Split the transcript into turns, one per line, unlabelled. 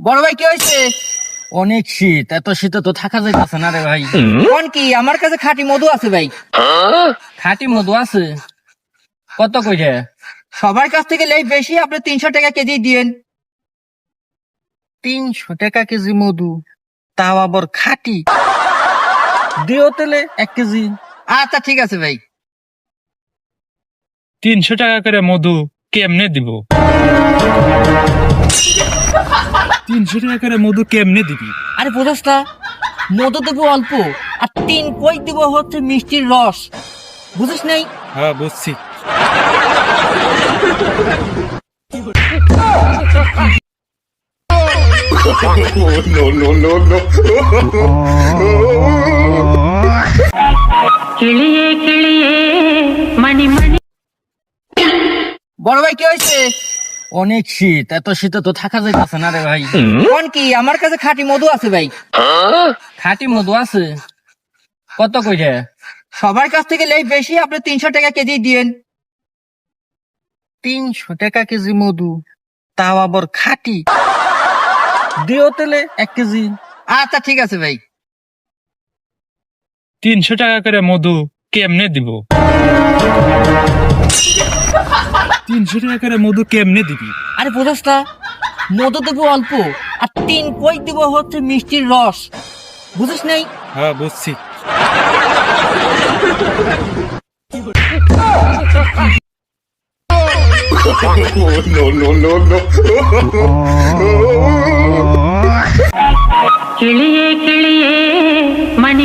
বড় ভাই কি হয়েছে?
অনেক শীত, এত শীতে তো থাকা যাইতেছে না রে ভাই।
কোন কি? আমার কাছে খাঁটি মধু আছে ভাই।
খাঁটি মধু আছে? কত কইরে?
সবার কাছ থেকে লেই বেশি, আপনি 300 টাকা কেজি দিয়েন।
300 টাকা কেজি মধু, তাও আবার খাঁটি। দিও তেলে 1 কেজি।
আচ্ছা ঠিক আছে ভাই।
300 টাকা করে মধু কেমনে দিব? 300 টাকা করে মধু কেমনে দিবি?
আরে বোঝাস না, মধু দেবো অল্প, আর 3 কই দিব হচ্ছে মিষ্টির রস। বুঝিস নাই?
হ্যাঁ বুঝছি।
கிளியே கிளியே மணி மணி
বড় ভাই কি হয়েছে?
অনেক শীত, এত শীতে তো থাকা যাইতেছে না রে ভাই।
কোন কি? আমার কাছে খাঁটি মধু আছে ভাই।
খাঁটি মধু আছে? কত কইরে?
সবার কাছ থেকে লেই বেশি, আপনি 300 টাকা কেজি দিয়েন।
300 টাকা কেজি মধু, তাও আবার খাঁটি। দিও তেলে 1 কেজি।
আচ্ছা ঠিক আছে ভাই।
300 টাকা করে মধু কেমনে দিব? 300 টাকা করে মধু কেমনে দিবি?
আরে বোঝাস না, মধু দেবো অল্প, আর 3 কই দিব হচ্ছে মিষ্টির রস। বুঝিস নাই?
হ্যাঁ বুঝছি।
கிளியே கிளியே மணி